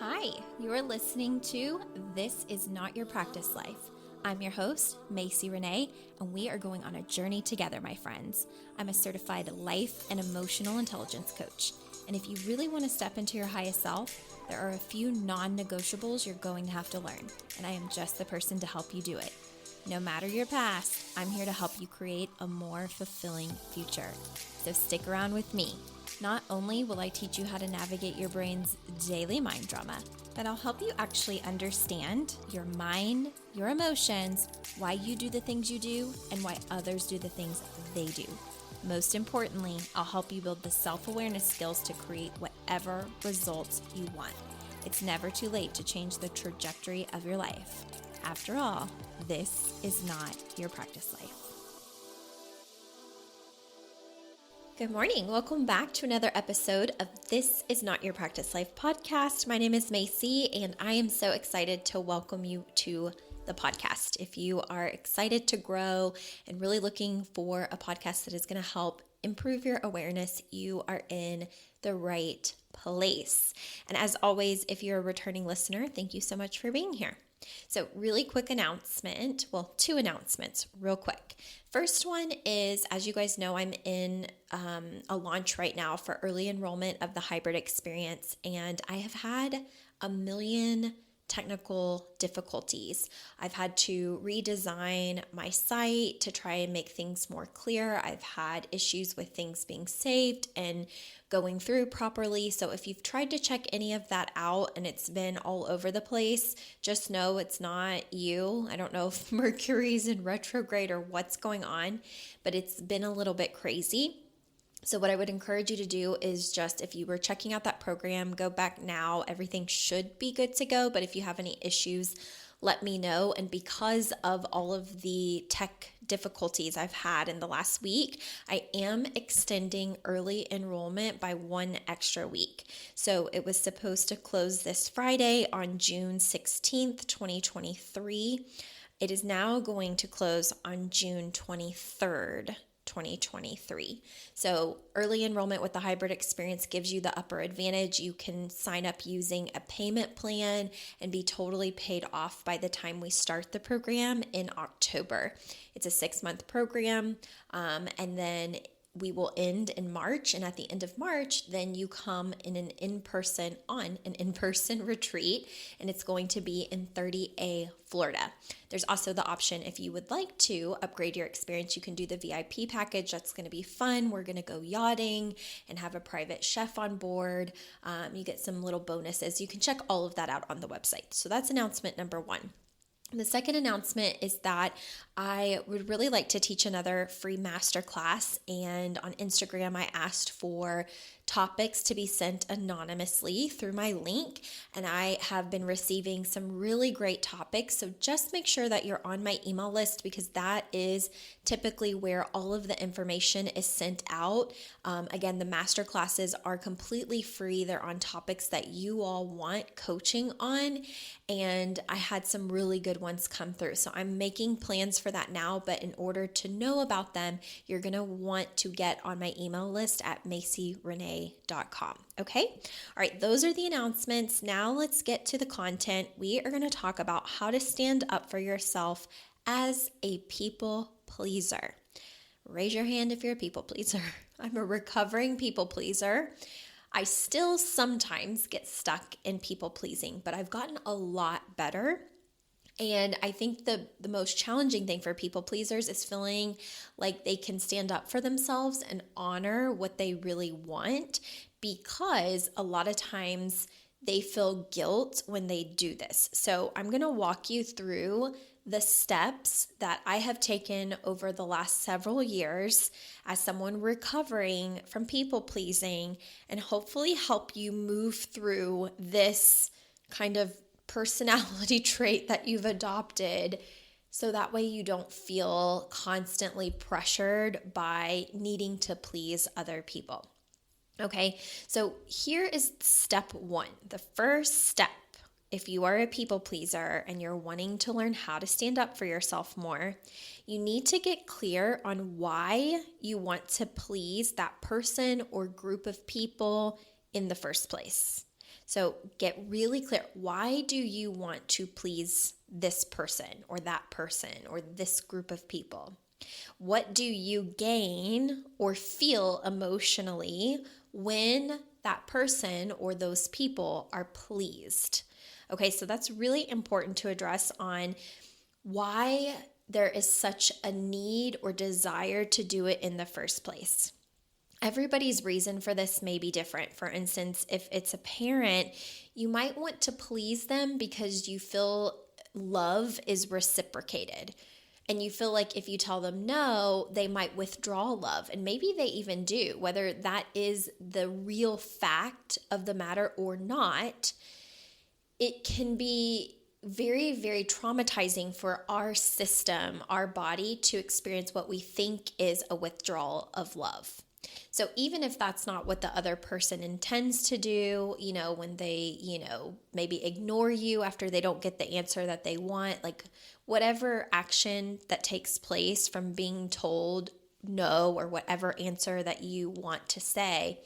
Hi, you're listening to This Is Not Your Practice Life. I'm your host, Macy Renee, and we are going on a journey together, my friends. I'm a certified life and emotional intelligence coach. And if you really want to step into your highest self, there are a few non-negotiables you're going to have to learn, and I am just the person to help you do it. No matter your past, I'm here to help you create a more fulfilling future. So stick around with me. Not only will I teach you how to navigate your brain's daily mind drama, but I'll help you actually understand your mind, your emotions, why you do the things you do, and why others do the things they do. Most importantly, I'll help you build the self-awareness skills to create whatever results you want. It's never too late to change the trajectory of your life. After all, this is not your practice life. Good morning. Welcome back to another episode of This Is Not Your Practice Life podcast. My name is Macy, and I am so excited to welcome you to the podcast. If you are excited to grow and really looking for a podcast that is going to help improve your awareness, you are in the right place. And as always, if you're a returning listener, thank you so much for being here. So really quick announcement, two announcements real quick. First one is, as you guys know, I'm in a launch right now for early enrollment of the hybrid experience, and I have had a million technical difficulties. I've had to redesign my site to try and make things more clear. I've had issues with things being saved and going through properly. So if you've tried to check any of that out and it's been all over the place, just know it's not you. I don't know if Mercury's in retrograde or what's going on, but it's been a little bit crazy. So what I would encourage you to do is just, if you were checking out that program, go back now. Everything should be good to go. But if you have any issues, let me know. And because of all of the tech difficulties I've had in the last week, I am extending early enrollment by 1 extra week. So it was supposed to close this Friday on June 16th, 2023. It is now going to close on June 23rd. 2023. So early enrollment with the hybrid experience gives you the upper advantage. You can sign up using a payment plan and be totally paid off by the time we start the program in October. It's a 6-month program, and then we will end in March, and at the end of March, then you come in an in-person retreat, and it's going to be in 30A, Florida. There's also the option, if you would like to upgrade your experience, you can do the VIP package. That's going to be fun. We're going to go yachting and have a private chef on board. You get some little bonuses. You can check all of that out on the website. So that's announcement number 1. The second announcement is that I would really like to teach another free masterclass, and on Instagram I asked for topics to be sent anonymously through my link, and I have been receiving some really great topics. So just make sure that you're on my email list, because that is typically where all of the information is sent out. Again, the masterclasses are completely free. They're on topics that you all want coaching on, and I had some really good ones come through. So I'm making plans for that now, but in order to know about them, you're going to want to get on my email list at macyrenee.com. Okay? All right, those are the announcements. Now let's get to the content. We are going to talk about how to stand up for yourself as a people pleaser. Raise your hand if you're a people pleaser. I'm a recovering people pleaser. I still sometimes get stuck in people pleasing, but I've gotten a lot better. And I think the most challenging thing for people pleasers is feeling like they can stand up for themselves and honor what they really want, because a lot of times they feel guilt when they do this. So I'm going to walk you through the steps that I have taken over the last several years as someone recovering from people pleasing, and hopefully help you move through this kind of personality trait that you've adopted, so that way you don't feel constantly pressured by needing to please other people. Okay, so here is step 1. The first step, if you are a people pleaser and you're wanting to learn how to stand up for yourself more, you need to get clear on why you want to please that person or group of people in the first place. So get really clear. Why do you want to please this person or that person or this group of people? What do you gain or feel emotionally when that person or those people are pleased? Okay, so that's really important to address on why there is such a need or desire to do it in the first place. Everybody's reason for this may be different. For instance, if it's a parent, you might want to please them because you feel love is reciprocated. And you feel like if you tell them no, they might withdraw love. And maybe they even do, whether that is the real fact of the matter or not. It can be very, very traumatizing for our system, our body, to experience what we think is a withdrawal of love. So even if that's not what the other person intends to do, when they, maybe ignore you after they don't get the answer that they want, like whatever action that takes place from being told no or whatever answer that you want to say,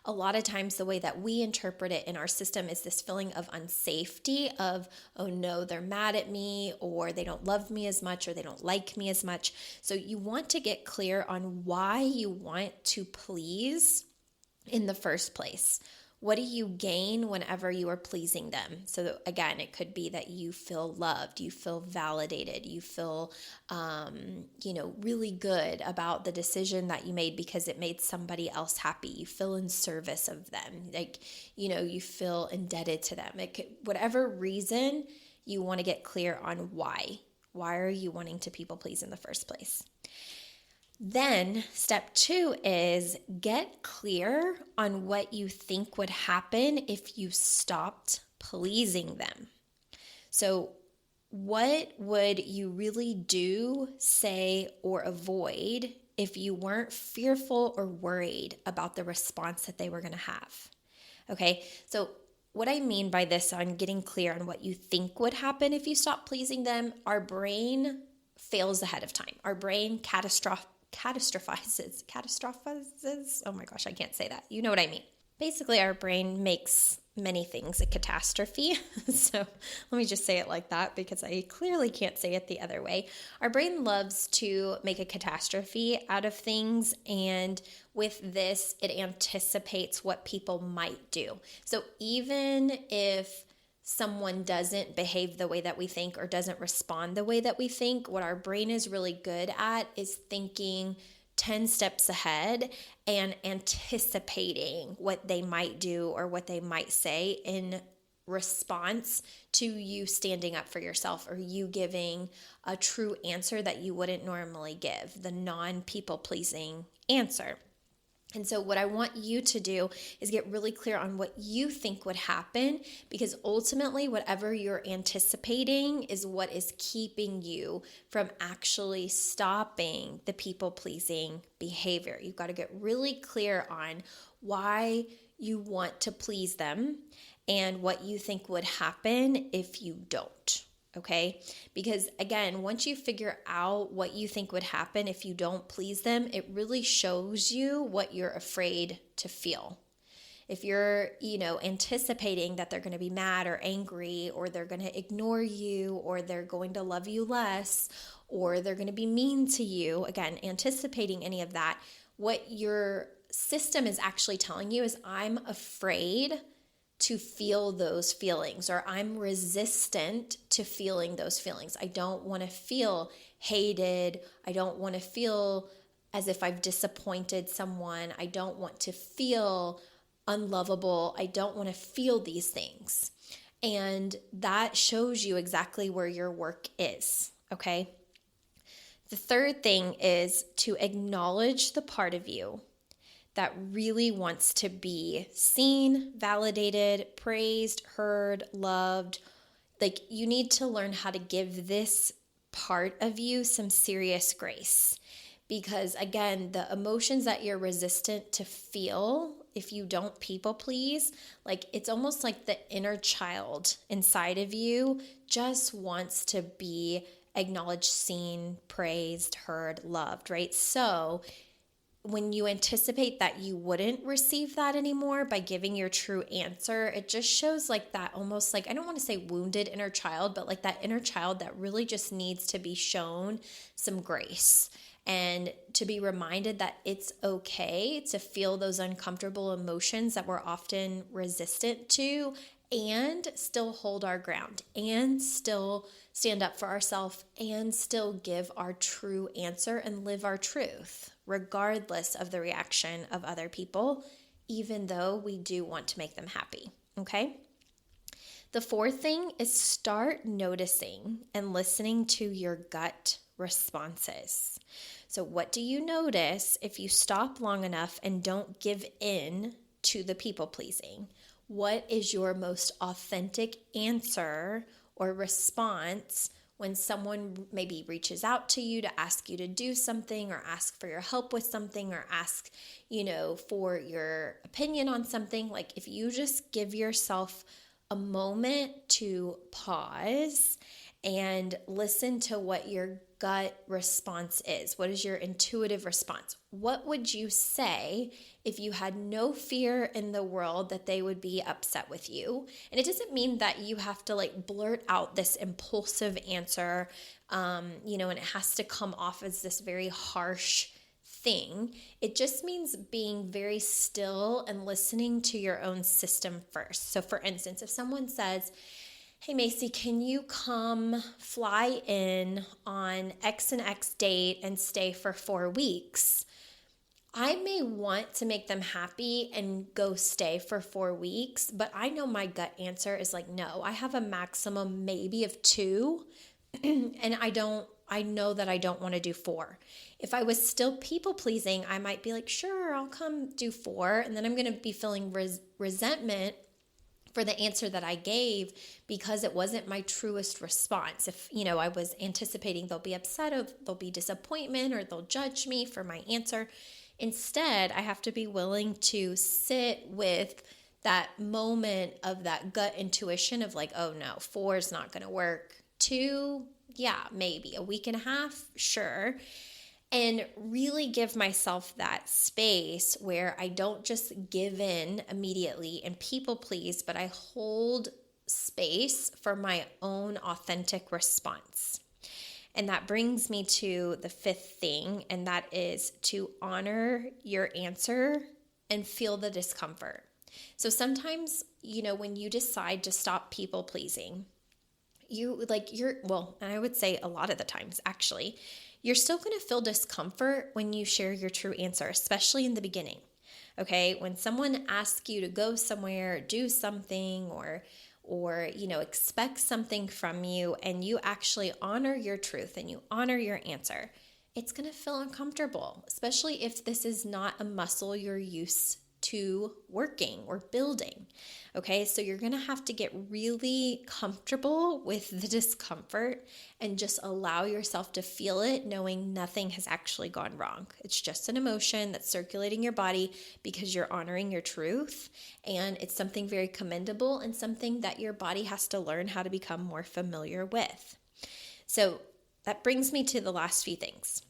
a lot of times the way that we interpret it in our system is this feeling of unsafety of, oh no, they're mad at me, or they don't love me as much, or they don't like me as much. So you want to get clear on why you want to please in the first place. What do you gain whenever you are pleasing them? So again, it could be that you feel loved, you feel validated, you feel, really good about the decision that you made because it made somebody else happy. You feel in service of them, you feel indebted to them. Whatever reason, you want to get clear on why. Why are you wanting to people please in the first place? Then step 2 is get clear on what you think would happen if you stopped pleasing them. So what would you really do, say, or avoid if you weren't fearful or worried about the response that they were going to have? Okay, so what I mean by this, on getting clear on what you think would happen if you stop pleasing them, our brain fails ahead of time. Our brain catastrophizes. Oh my gosh, I can't say that. You know what I mean. Basically, our brain makes many things a catastrophe. So let me just say it like that because I clearly can't say it the other way. Our brain loves to make a catastrophe out of things, and with this, it anticipates what people might do. So even if someone doesn't behave the way that we think or doesn't respond the way that we think, what our brain is really good at is thinking 10 steps ahead and anticipating what they might do or what they might say in response to you standing up for yourself or you giving a true answer that you wouldn't normally give, the non-people pleasing answer. And so what I want you to do is get really clear on what you think would happen, because ultimately whatever you're anticipating is what is keeping you from actually stopping the people-pleasing behavior. You've got to get really clear on why you want to please them and what you think would happen if you don't. Okay? Because again, once you figure out what you think would happen if you don't please them, it really shows you what you're afraid to feel. If you're, anticipating that they're going to be mad or angry, or they're going to ignore you, or they're going to love you less, or they're going to be mean to you, again, anticipating any of that, what your system is actually telling you is, I'm afraid to feel those feelings, or I'm resistant to feeling those feelings. I don't want to feel hated. I don't want to feel as if I've disappointed someone. I don't want to feel unlovable. I don't want to feel these things. And that shows you exactly where your work is, okay? The third thing is to acknowledge the part of you that really wants to be seen, validated, praised, heard, loved. Like, you need to learn how to give this part of you some serious grace. Because again, the emotions that you're resistant to feel if you don't people please, like it's almost like the inner child inside of you just wants to be acknowledged, seen, praised, heard, loved, right? So when you anticipate that you wouldn't receive that anymore by giving your true answer, it just shows like that almost like, I don't want to say wounded inner child, but like that inner child that really just needs to be shown some grace and to be reminded that it's okay to feel those uncomfortable emotions that we're often resistant to, and still hold our ground and still stand up for ourselves and still give our true answer and live our truth, regardless of the reaction of other people, even though we do want to make them happy. Okay? The fourth thing is start noticing and listening to your gut responses. So, what do you notice if you stop long enough and don't give in to the people pleasing? What is your most authentic answer or response when someone maybe reaches out to you to ask you to do something or ask for your help with something or ask, for your opinion on something? Like, if you just give yourself a moment to pause and listen to what your gut response is. What is your intuitive response? What would you say if you had no fear in the world that they would be upset with you? And it doesn't mean that you have to like blurt out this impulsive answer, and it has to come off as this very harsh thing. It just means being very still and listening to your own system first. So for instance, if someone says, "Hey Macy, can you come fly in on X and X date and stay for 4 weeks?" I may want to make them happy and go stay for 4 weeks, but I know my gut answer is like, no, I have a maximum maybe of 2, and I know that I don't want to do 4. If I was still people pleasing, I might be like, sure, I'll come do 4. And then I'm going to be feeling resentment for the answer that I gave because it wasn't my truest response. If, I was anticipating they'll be upset or there'll be disappointment or they'll judge me for my answer. Instead, I have to be willing to sit with that moment of that gut intuition of like, oh no, 4 is not going to work. 2, yeah, maybe. A week and a half, sure. And really give myself that space where I don't just give in immediately and people please, but I hold space for my own authentic response. And that brings me to the fifth thing, and that is to honor your answer and feel the discomfort. So sometimes, when you decide to stop people pleasing, and I would say a lot of the times actually, you're still going to feel discomfort when you share your true answer, especially in the beginning. Okay? When someone asks you to go somewhere, do something, or expect something from you, and you actually honor your truth and you honor your answer, it's going to feel uncomfortable, especially if this is not a muscle you're used to working or building. Okay, so you're going to have to get really comfortable with the discomfort and just allow yourself to feel it, knowing nothing has actually gone wrong. It's just an emotion that's circulating your body because you're honoring your truth, and it's something very commendable and something that your body has to learn how to become more familiar with. So that brings me to the last few things.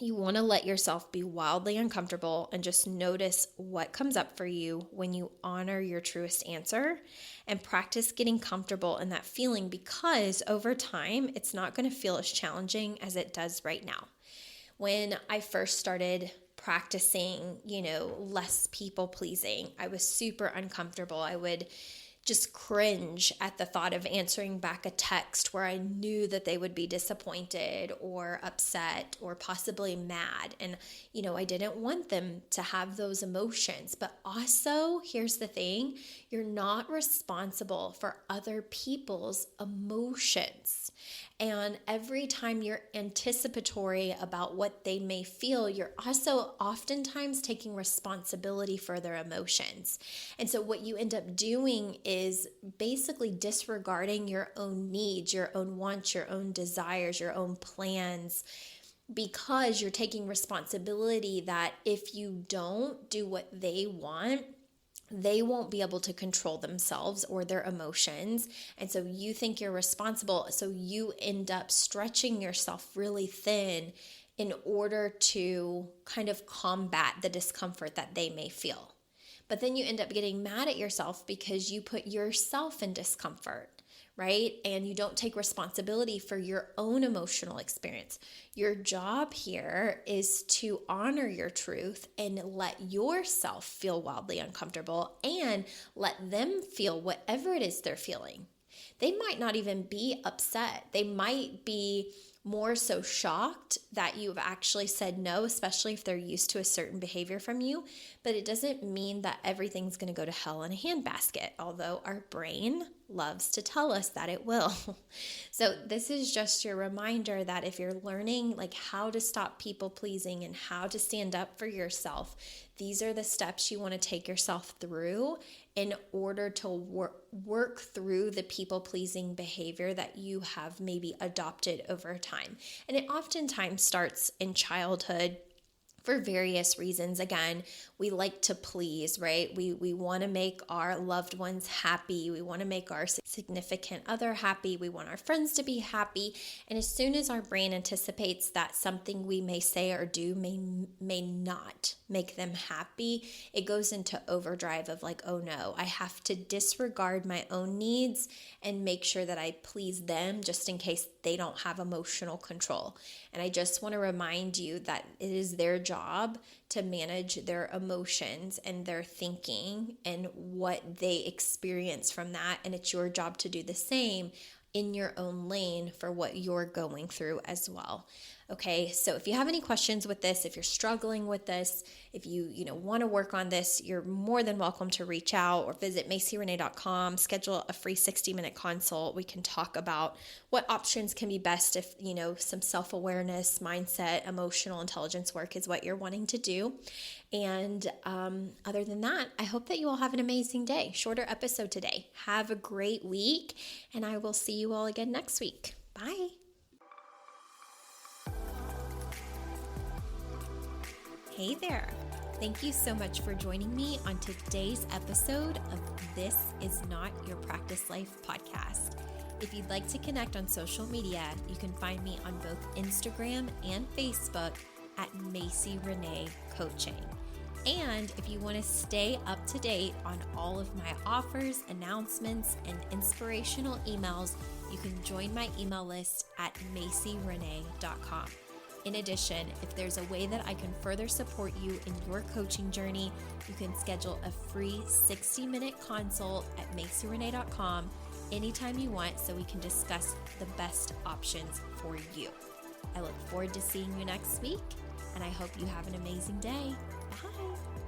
You want to let yourself be wildly uncomfortable and just notice what comes up for you when you honor your truest answer, and practice getting comfortable in that feeling, because over time, it's not going to feel as challenging as it does right now. When I first started practicing, less people pleasing, I was super uncomfortable. I would just cringe at the thought of answering back a text where I knew that they would be disappointed or upset or possibly mad. And, I didn't want them to have those emotions. But also, here's the thing, you're not responsible for other people's emotions. And every time you're anticipatory about what they may feel, you're also oftentimes taking responsibility for their emotions. And so what you end up doing is basically disregarding your own needs, your own wants, your own desires, your own plans, because you're taking responsibility that if you don't do what they want, they won't be able to control themselves or their emotions. And so you think you're responsible. So you end up stretching yourself really thin in order to kind of combat the discomfort that they may feel. But then you end up getting mad at yourself because you put yourself in discomfort, right? And you don't take responsibility for your own emotional experience. Your job here is to honor your truth and let yourself feel wildly uncomfortable and let them feel whatever it is they're feeling. They might not even be upset. They might be more so shocked that you've actually said no, especially if they're used to a certain behavior from you. But it doesn't mean that everything's going to go to hell in a handbasket, although our brain loves to tell us that it will. So this is just your reminder that if you're learning like how to stop people pleasing and how to stand up for yourself, these are the steps you want to take yourself through in order to work through the people-pleasing behavior that you have maybe adopted over time. And it oftentimes starts in childhood for various reasons. Again, we like to please, right? We want to make our loved ones happy. We want to make our significant other happy. We want our friends to be happy. And as soon as our brain anticipates that something we may say or do may not make them happy, it goes into overdrive of like, oh no, I have to disregard my own needs and make sure that I please them just in case they don't have emotional control. And I just want to remind you that it is their job to manage their emotions and their thinking and what they experience from that. And it's your job to do the same in your own lane for what you're going through as well. Okay, so if you have any questions with this, if you're struggling with this, if you want to work on this, you're more than welcome to reach out or visit MacyRenee.com, schedule a free 60-minute consult. We can talk about what options can be best if, some self-awareness, mindset, emotional intelligence work is what you're wanting to do. And other than that, I hope that you all have an amazing day. Shorter episode today. Have a great week, and I will see you all again next week. Bye. Hey there. Thank you so much for joining me on today's episode of This Is Not Your Practice Life podcast. If you'd like to connect on social media, you can find me on both Instagram and Facebook at Macy Renee Coaching. And if you want to stay up to date on all of my offers, announcements, and inspirational emails, you can join my email list at MacyRenee.com. In addition, if there's a way that I can further support you in your coaching journey, you can schedule a free 60-minute consult at MacyRenee.com anytime you want so we can discuss the best options for you. I look forward to seeing you next week, and I hope you have an amazing day. Bye.